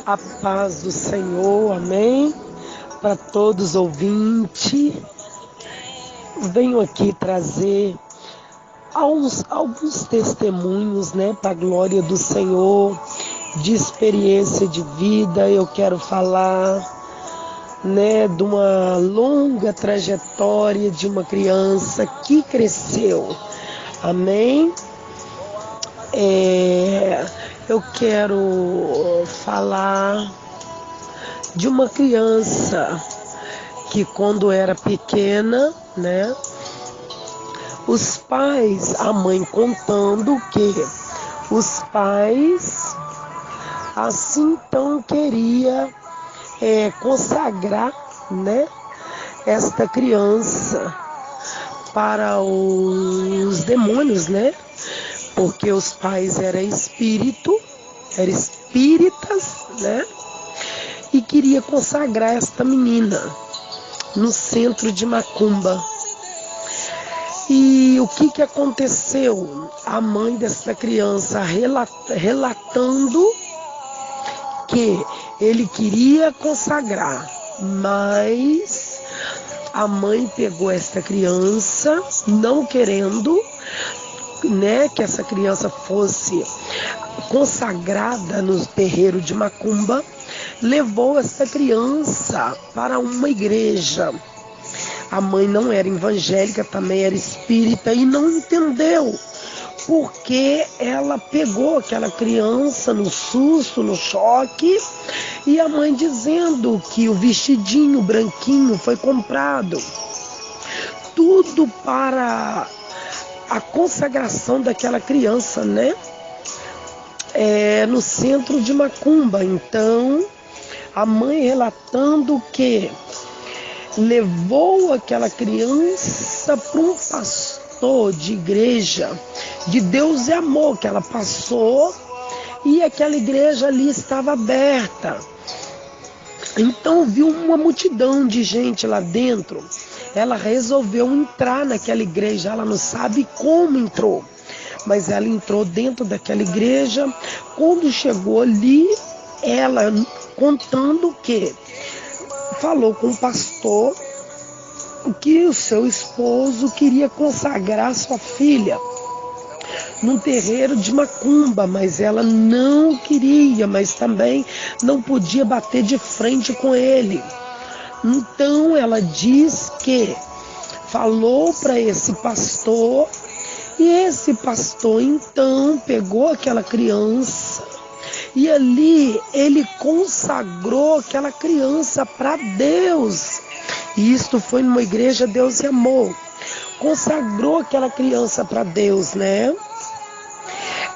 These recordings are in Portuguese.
A paz do Senhor, amém? Para todos os ouvintes, venho aqui trazer alguns testemunhos, para a glória do Senhor, de experiência de vida. Eu quero falar, de uma longa trajetória de uma criança que cresceu, amém? Eu quero falar de uma criança que, quando era pequena, os pais, a mãe contando que os pais assim então queria consagrar, esta criança para os demônios, porque os pais eram espíritas, e queria consagrar esta menina no centro de macumba. E o que aconteceu? A mãe dessa criança relatando que ele queria consagrar, mas a mãe pegou esta criança, não querendo, que essa criança fosse consagrada no terreiro de macumba, levou essa criança para uma igreja. A mãe não era evangélica, também era espírita, e não entendeu porque ela pegou aquela criança no susto, no choque, e a mãe dizendo que o vestidinho branquinho foi comprado, tudo para a consagração daquela criança, no centro de macumba. Então, a mãe relatando que levou aquela criança para um pastor de igreja de Deus e Amor, que ela passou, e aquela igreja ali estava aberta. Então viu uma multidão de gente lá dentro. Ela resolveu entrar naquela igreja, ela não sabe como entrou, mas ela entrou dentro daquela igreja. Quando chegou ali, ela contando que falou com o pastor que o seu esposo queria consagrar sua filha num terreiro de macumba, mas ela não queria, mas também não podia bater de frente com ele. Então ela diz que falou para esse pastor, e esse pastor então pegou aquela criança e ali ele consagrou aquela criança para Deus. E isto foi numa igreja Deus e Amor. Consagrou aquela criança para Deus,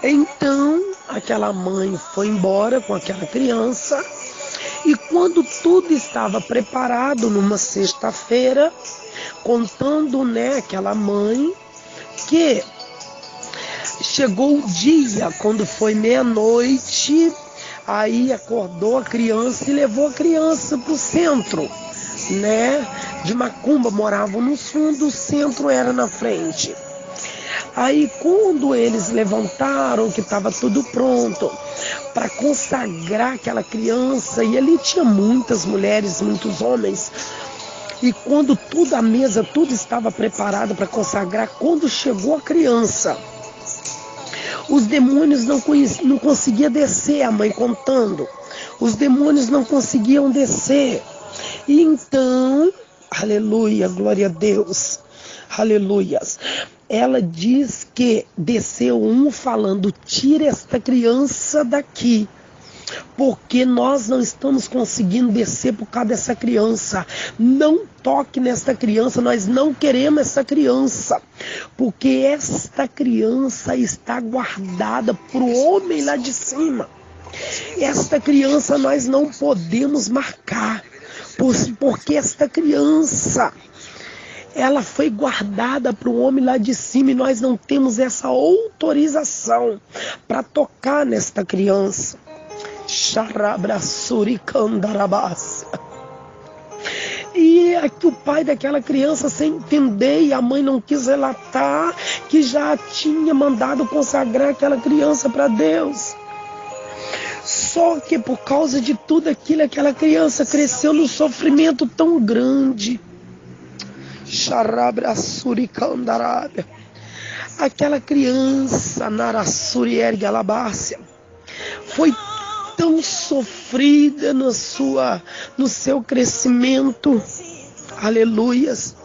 Então, aquela mãe foi embora com aquela criança, e quando tudo estava preparado numa sexta-feira, contando, aquela mãe, que chegou o dia, quando foi meia-noite, aí acordou a criança e levou a criança para o centro, de macumba. Moravam no fundo, o centro era na frente. Aí quando eles levantaram, que estava tudo pronto para consagrar aquela criança, e ali tinha muitas mulheres, muitos homens, e quando a mesa, tudo estava preparado para consagrar, quando chegou a criança, os demônios não conseguiam descer, a mãe contando, os demônios não conseguiam descer. E então, aleluia, glória a Deus, aleluias, ela diz que desceu um falando: tira esta criança daqui, porque nós não estamos conseguindo descer por causa dessa criança. Não toque nesta criança, nós não queremos essa criança, porque esta criança está guardada por homem lá de cima. Esta criança nós não podemos marcar, porque esta criança, ela foi guardada para o homem lá de cima, e nós não temos essa autorização para tocar nesta criança. E aqui o pai daquela criança, sem entender, e a mãe não quis relatar que já tinha mandado consagrar aquela criança para Deus. Só que por causa de tudo aquilo, aquela criança cresceu num sofrimento tão grande. Xarabrasuricandarábia. Aquela criança, Narassuri Ergue Alabácia, foi tão sofrida no seu crescimento. Aleluias.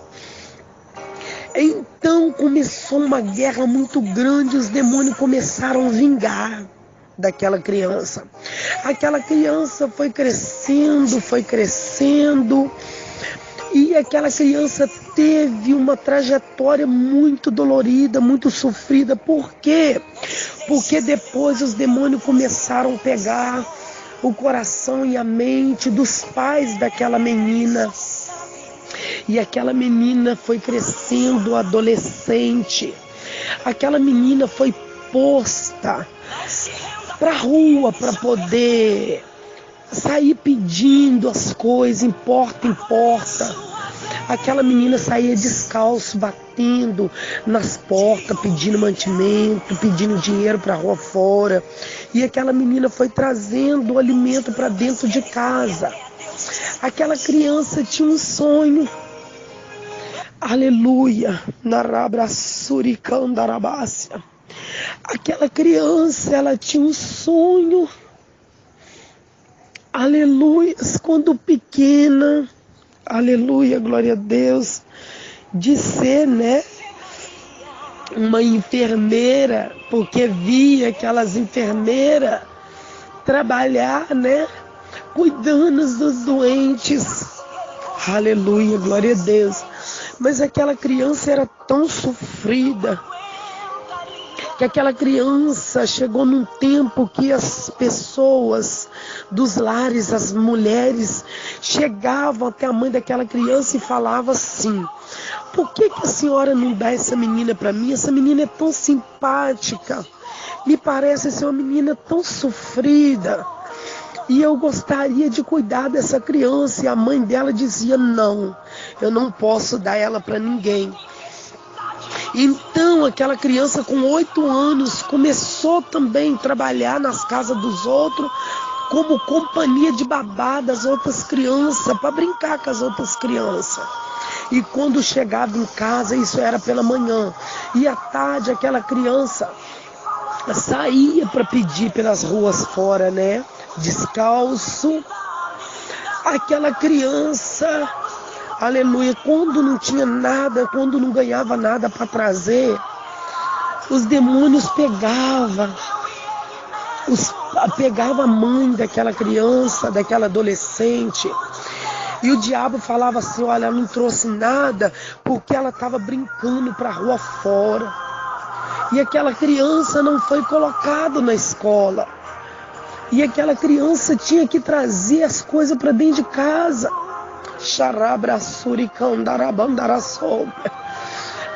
Então começou uma guerra muito grande, os demônios começaram a vingar daquela criança. Aquela criança foi crescendo, e aquela criança teve uma trajetória muito dolorida, muito sofrida. Por quê? Porque depois os demônios começaram a pegar o coração e a mente dos pais daquela menina. E aquela menina foi crescendo, adolescente. Aquela menina foi posta para a rua para poder sair pedindo as coisas, em porta. Aquela menina saía descalço, batendo nas portas, pedindo mantimento, pedindo dinheiro para a rua fora. E aquela menina foi trazendo o alimento para dentro de casa. Aquela criança tinha um sonho. Aleluia. Narabrasuricandarabácia. Aquela criança, ela tinha um sonho. Aleluia. Quando pequena, aleluia, glória a Deus, de ser, uma enfermeira, porque via aquelas enfermeiras trabalhar, cuidando dos doentes. Aleluia, glória a Deus. Mas aquela criança era tão sofrida, que aquela criança chegou num tempo que as pessoas dos lares, as mulheres, chegavam até a mãe daquela criança e falavam assim: por que a senhora não dá essa menina para mim? Essa menina é tão simpática, me parece ser uma menina tão sofrida, e eu gostaria de cuidar dessa criança. E a mãe dela dizia: não, eu não posso dar ela para ninguém. Então aquela criança com 8 anos começou também a trabalhar nas casas dos outros como companhia de babá das outras crianças, para brincar com as outras crianças. E quando chegava em casa, isso era pela manhã, e à tarde aquela criança saía para pedir pelas ruas fora, descalço. Aquela criança, aleluia, quando não tinha nada, quando não ganhava nada para trazer, os demônios pegavam a mãe daquela criança, daquela adolescente, e o diabo falava assim: olha, ela não trouxe nada porque ela estava brincando para a rua fora. E aquela criança não foi colocada na escola, e aquela criança tinha que trazer as coisas para dentro de casa.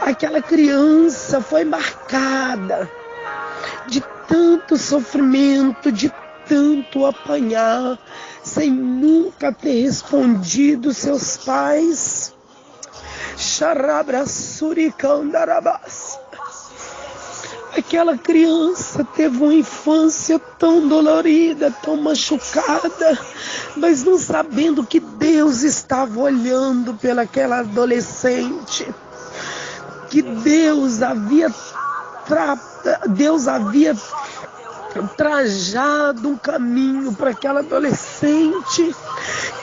Aquela criança foi marcada de tanto sofrimento, de tanto apanhar, sem nunca ter respondido seus pais. Aquela criança teve uma infância tão dolorida, tão machucada, mas não sabendo que Deus estava olhando pelaquela adolescente, que Deus havia trajado um caminho para aquela adolescente,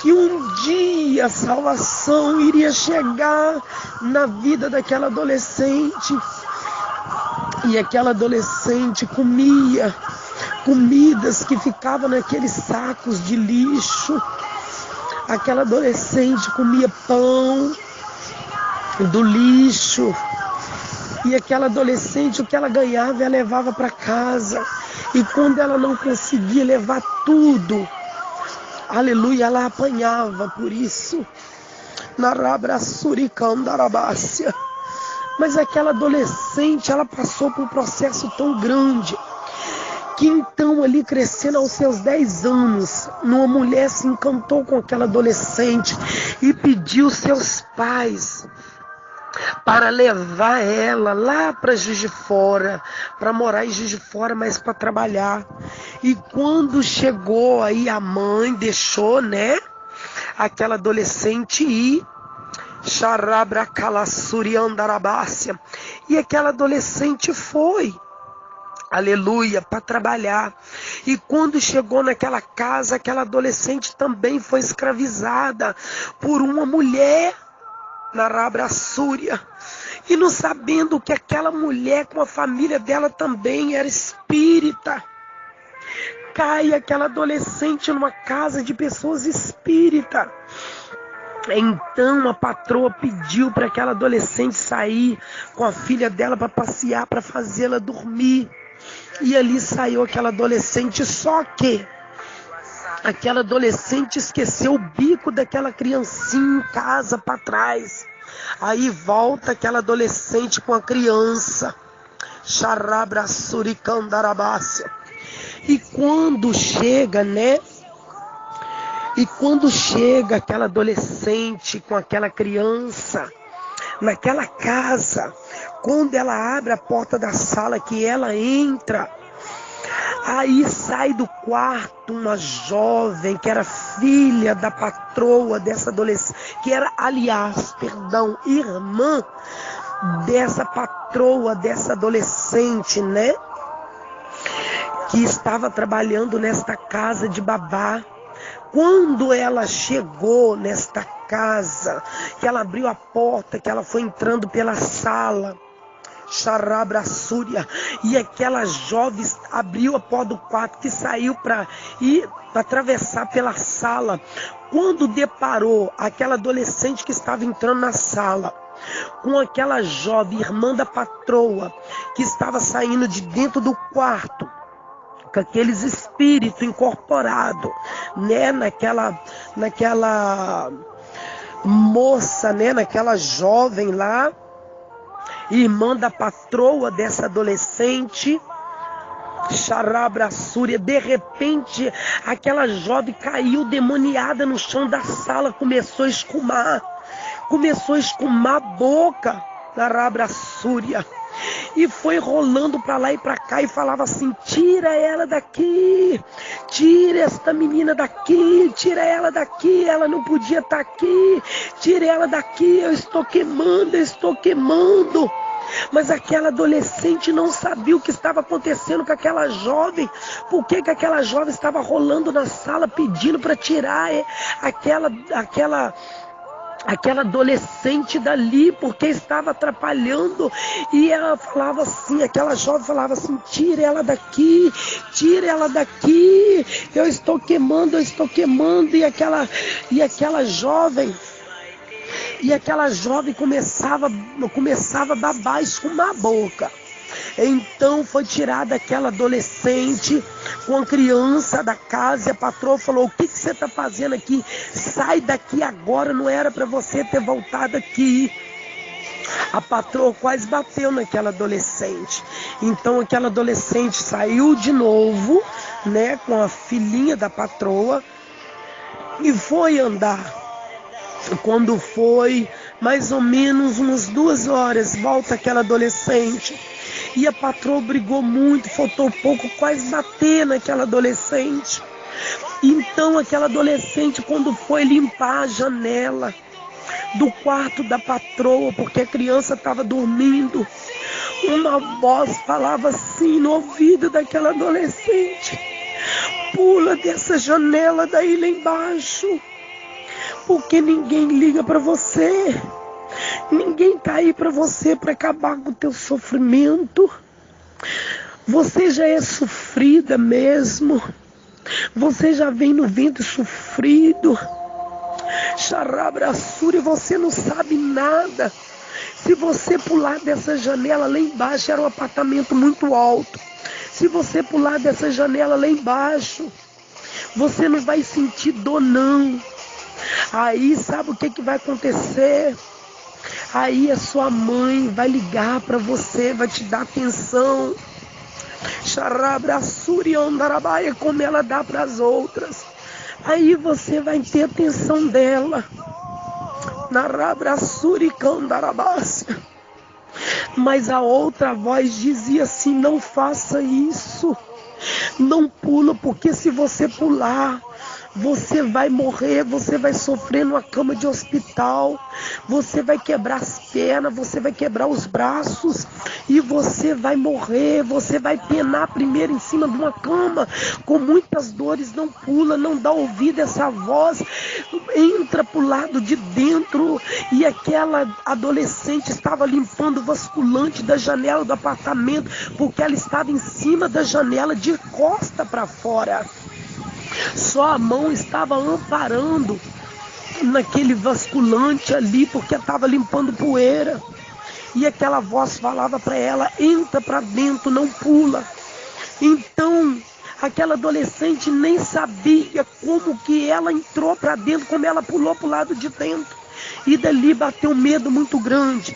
que um dia a salvação iria chegar na vida daquela adolescente. E aquela adolescente comia comidas que ficavam naqueles sacos de lixo. Aquela adolescente comia pão do lixo. E aquela adolescente, o que ela ganhava, ela levava para casa. E quando ela não conseguia levar tudo, aleluia, ela apanhava por isso. Narabrasuricandarabácia. Mas aquela adolescente, ela passou por um processo tão grande, que então ali crescendo aos seus 10 anos, uma mulher se encantou com aquela adolescente e pediu seus pais para levar ela lá para Juiz de Fora, para morar em Juiz de Fora, mas para trabalhar. E quando chegou aí, a mãe deixou, né, aquela adolescente ir. Xarabracalassuriandarabácia. E aquela adolescente foi, aleluia, para trabalhar. E quando chegou naquela casa, aquela adolescente também foi escravizada por uma mulher na Rabrassúria. E não sabendo que aquela mulher com a família dela também era espírita. Cai aquela adolescente numa casa de pessoas espíritas. Então a patroa pediu para aquela adolescente sair com a filha dela para passear, para fazê-la dormir. E ali saiu aquela adolescente, só que aquela adolescente esqueceu o bico daquela criancinha em casa para trás. Aí volta aquela adolescente com a criança. Xarabrassuricandarabácia. E quando chega, né? E quando chega aquela adolescente com aquela criança naquela casa, quando ela abre a porta da sala que ela entra, aí sai do quarto uma jovem que era filha da patroa dessa adolescente, que era, aliás, irmã dessa patroa dessa adolescente, né? Que estava trabalhando nesta casa de babá. Quando ela chegou nesta casa, que ela abriu a porta, que ela foi entrando pela sala, Xarabrassúria, e aquela jovem abriu a porta do quarto, que saiu para ir para atravessar pela sala. Quando deparou aquela adolescente que estava entrando na sala com aquela jovem irmã da patroa, que estava saindo de dentro do quarto, com aqueles espíritos incorporados, né, naquela moça, né, naquela jovem lá, irmã da patroa dessa adolescente, Xarabrassúria. De repente, aquela jovem caiu demoniada no chão da sala, começou a escumar a boca da Rabrassúria. E foi rolando para lá e para cá e falava assim: tira ela daqui, tira esta menina daqui, tira ela daqui, ela não podia estar aqui, tira ela daqui, eu estou queimando. Mas aquela adolescente não sabia o que estava acontecendo com aquela jovem. Por que aquela jovem estava rolando na sala pedindo para tirar aquela adolescente dali, porque estava atrapalhando. E ela falava assim, aquela jovem falava assim: tira ela daqui, eu estou queimando. E aquela jovem começava a babar, esfumar a boca. Então foi tirada aquela adolescente com a criança da casa, e a patroa falou: o que você está fazendo aqui? Sai daqui agora, não era para você ter voltado aqui. A patroa quase bateu naquela adolescente. Então aquela adolescente saiu de novo, né, com a filhinha da patroa, e foi andar. Quando foi mais ou menos umas 2 horas, volta aquela adolescente. E a patroa brigou muito, faltou pouco, quase bater naquela adolescente. Então aquela adolescente, quando foi limpar a janela do quarto da patroa, porque a criança estava dormindo, uma voz falava assim no ouvido daquela adolescente: pula dessa janela daí lá embaixo, porque ninguém liga para você. Ninguém está aí para você, para acabar com o teu sofrimento. Você já é sofrida mesmo. Você já vem no ventre sofrido. Xarabrassúria, você não sabe nada. Se você pular dessa janela lá embaixo, era um apartamento muito alto. Se você pular dessa janela lá embaixo, você não vai sentir dor não. Aí sabe o que vai acontecer? Aí a sua mãe vai ligar para você, vai te dar atenção. Xarabrassúria andarabaia, como ela dá para as outras. Aí você vai ter atenção dela. Narabrassúria candarabácia. Mas a outra voz dizia assim: não faça isso. Não pula, porque se você pular, você vai morrer, você vai sofrer numa cama de hospital, você vai quebrar as pernas, você vai quebrar os braços e você vai morrer, você vai penar primeiro em cima de uma cama, com muitas dores. Não pula, não dá ouvido a essa voz, entra pro lado de dentro. E aquela adolescente estava limpando o vasculante da janela do apartamento, porque ela estava em cima da janela de costa para fora. Só a mão estava amparando naquele vasculante ali, porque estava limpando poeira. E aquela voz falava para ela: entra para dentro, não pula. Então, aquela adolescente nem sabia como que ela entrou para dentro, como ela pulou para o lado de dentro. E dali bateu um medo muito grande.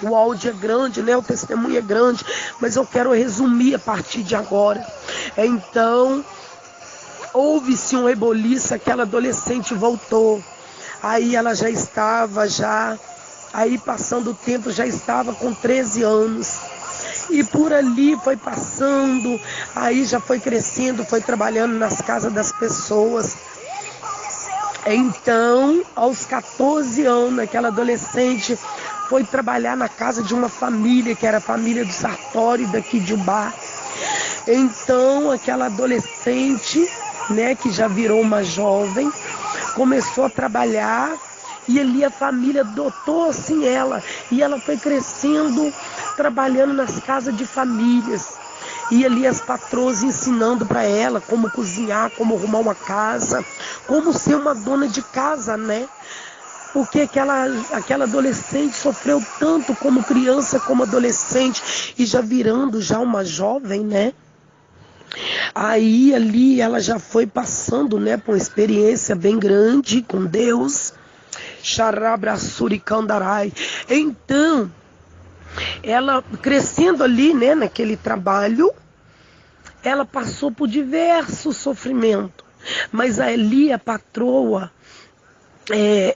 O áudio é grande, né? O testemunho é grande, mas eu quero resumir a partir de agora. Então, houve-se um reboliço, aquela adolescente voltou. Aí ela já estava, aí passando o tempo, já estava com 13 anos. E por ali foi passando, aí já foi crescendo, foi trabalhando nas casas das pessoas. Então, aos 14 anos, aquela adolescente foi trabalhar na casa de uma família, que era a família do Sartori, daqui de Ubá. Então, aquela adolescente, né, que já virou uma jovem, começou a trabalhar, e ali a família adotou assim ela, e ela foi crescendo, trabalhando nas casas de famílias, e ali as patroas ensinando para ela como cozinhar, como arrumar uma casa, como ser uma dona de casa, né? Porque aquela adolescente sofreu tanto como criança, como adolescente, e já virando já uma jovem, né? Aí ali ela já foi passando, né, por uma experiência bem grande com Deus. Xarabraçuricandarai. Então, ela crescendo ali, né, naquele trabalho, ela passou por diversos sofrimentos. Mas ali a patroa,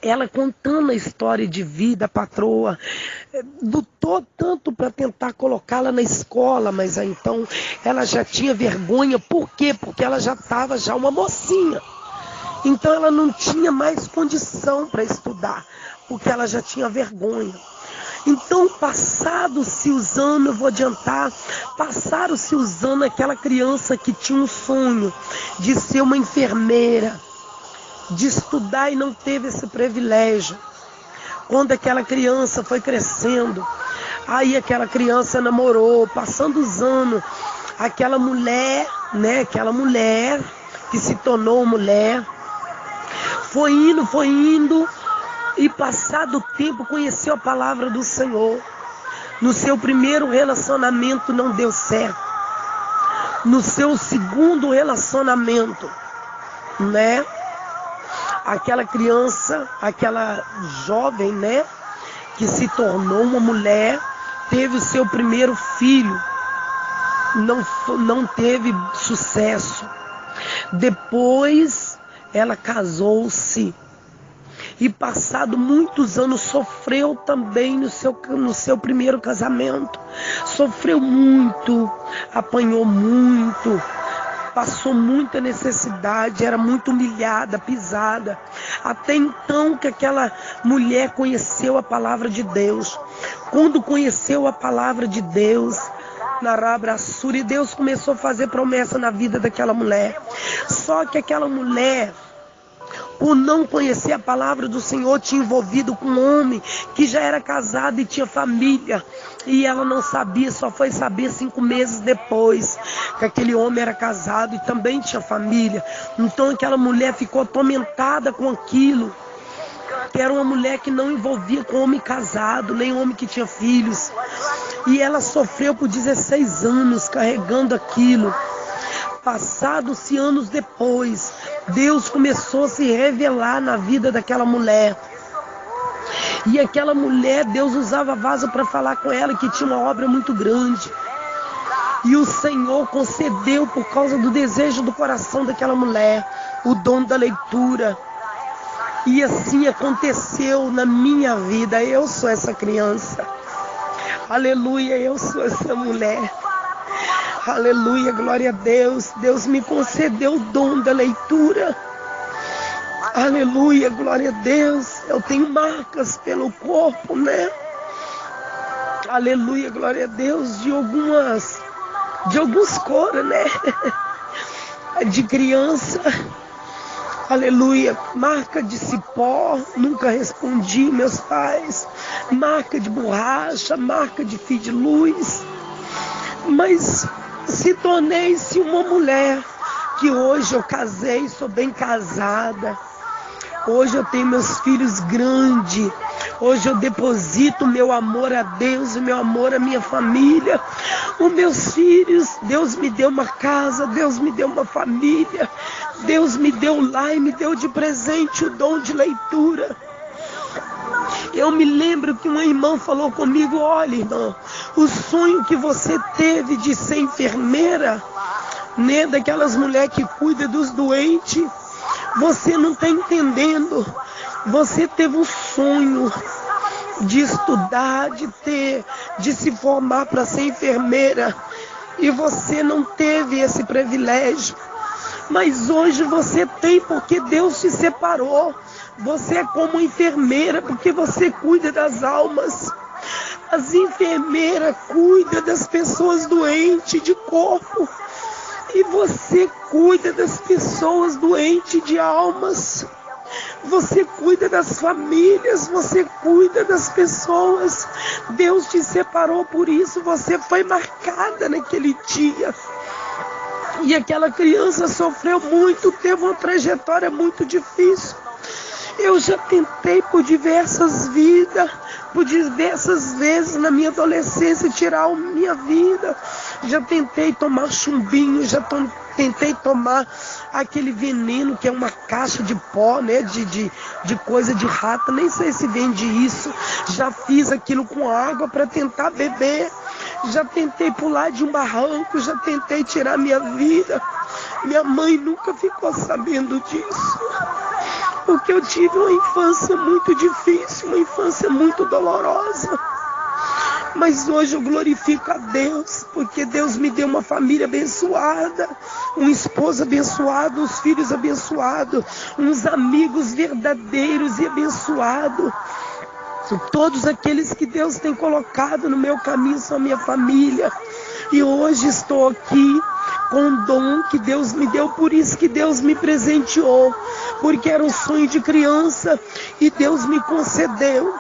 ela contando a história de vida, a patroa lutou tanto para tentar colocá-la na escola, mas então ela já tinha vergonha. Por quê? Porque ela já estava uma mocinha. Então ela não tinha mais condição para estudar, porque ela já tinha vergonha. Então, passados-se os anos, eu vou adiantar, passaram-se os anos, aquela criança que tinha um sonho de ser uma enfermeira, de estudar e não teve esse privilégio. Quando aquela criança foi crescendo, aí aquela criança namorou, passando os anos, aquela mulher, né, aquela mulher que se tornou mulher, foi indo, e passado o tempo conheceu a palavra do Senhor. No seu primeiro relacionamento não deu certo. No seu segundo relacionamento, né? Aquela criança, aquela jovem, né, que se tornou uma mulher, teve o seu primeiro filho, não teve sucesso. Depois ela casou-se e passado muitos anos sofreu também no seu primeiro casamento. Sofreu muito, apanhou muito, passou muita necessidade, era muito humilhada, pisada. Até então que aquela mulher conheceu a palavra de Deus. Quando conheceu a palavra de Deus, Narabraçuri, Deus começou a fazer promessa na vida daquela mulher. Só que aquela mulher, por não conhecer a palavra do Senhor, tinha envolvido com um homem que já era casado e tinha família. E ela não sabia, só foi saber 5 meses depois que aquele homem era casado e também tinha família. Então aquela mulher ficou atormentada com aquilo, que era uma mulher que não envolvia com homem casado, nem homem que tinha filhos. E ela sofreu por 16 anos carregando aquilo. Passados-se anos depois, Deus começou a se revelar na vida daquela mulher. E aquela mulher, Deus usava vaso para falar com ela que tinha uma obra muito grande. E o Senhor concedeu, por causa do desejo do coração daquela mulher, o dom da leitura. E assim aconteceu na minha vida. Eu sou essa criança. Aleluia, eu sou essa mulher. Aleluia, glória a Deus. Deus me concedeu o dom da leitura. Aleluia, glória a Deus. Eu tenho marcas pelo corpo, né? Aleluia, glória a Deus. De alguns coros, né? De criança. Aleluia, marca de cipó, nunca respondi meus pais. Marca de borracha, marca de fio de luz. Mas se tornei-se uma mulher que hoje eu casei, sou bem casada. Hoje eu tenho meus filhos grandes. Hoje eu deposito o meu amor a Deus, o meu amor à minha família. Os meus filhos, Deus me deu uma casa, Deus me deu uma família. Deus me deu lá e me deu de presente o dom de leitura. Eu me lembro que uma irmã falou comigo: olha, irmã, o sonho que você teve de ser enfermeira, né, daquelas mulheres que cuidam dos doentes, você não está entendendo. Você teve um sonho de estudar, de se formar para ser enfermeira, e você não teve esse privilégio. Mas hoje você tem, porque Deus te separou. Você é como enfermeira, porque você cuida das almas. As enfermeiras cuidam das pessoas doentes de corpo. E você cuida das pessoas doentes de almas. Você cuida das famílias, você cuida das pessoas. Deus te separou por isso, você foi marcada naquele dia. E aquela criança sofreu muito, teve uma trajetória muito difícil. Eu já tentei por diversas vezes na minha adolescência tirar a minha vida. Já tentei tomar chumbinho, já tentei tomar aquele veneno que é uma caixa de pó, né, de coisa de rata, nem sei se vende isso. Já fiz aquilo com água para tentar beber. Já tentei pular de um barranco, já tentei tirar minha vida. Minha mãe nunca ficou sabendo disso. Porque eu tive uma infância muito difícil, uma infância muito dolorosa. Mas hoje eu glorifico a Deus, porque Deus me deu uma família abençoada, um esposo abençoado, uns filhos abençoados, uns amigos verdadeiros e abençoados. Todos aqueles que Deus tem colocado no meu caminho são minha família. E hoje estou aqui com um dom que Deus me deu, por isso que Deus me presenteou, porque era um sonho de criança e Deus me concedeu.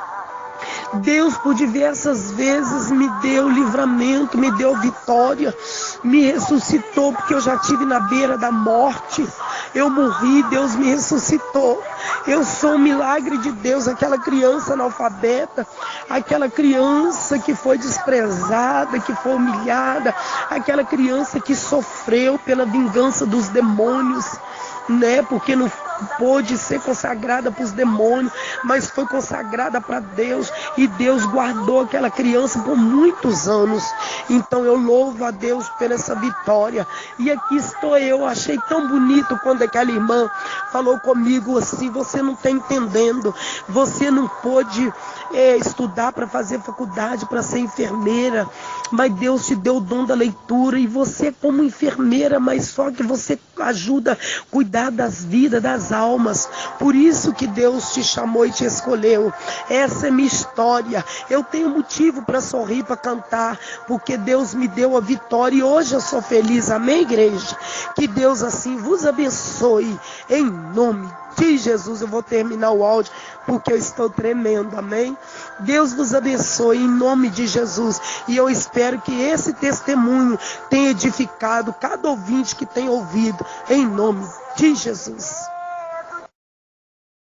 Deus por diversas vezes me deu livramento, me deu vitória, me ressuscitou, porque eu já estive na beira da morte. Eu morri, Deus me ressuscitou. Eu sou um milagre de Deus, aquela criança analfabeta, aquela criança que foi desprezada, que foi humilhada, aquela criança que sofreu pela vingança dos demônios, né? Porque não pôde ser consagrada para os demônios, mas foi consagrada para Deus, e Deus guardou aquela criança por muitos anos. Então eu louvo a Deus por essa vitória. E aqui estou eu. Achei tão bonito quando aquela irmã falou comigo assim: você não está entendendo, você não pôde estudar para fazer faculdade, para ser enfermeira, mas Deus te deu o dom da leitura, e você como enfermeira, mas só que você ajuda a cuidar das vidas, das almas. Por isso que Deus te chamou e te escolheu. Essa é minha história. Eu tenho motivo para sorrir, para cantar, porque Deus me deu a vitória e hoje eu sou feliz. Amém, igreja? Que Deus assim vos abençoe, em nome de Jesus. Eu vou terminar o áudio porque eu estou tremendo, amém? Deus vos abençoe em nome de Jesus, e eu espero que esse testemunho tenha edificado cada ouvinte que tem ouvido, em nome de Jesus.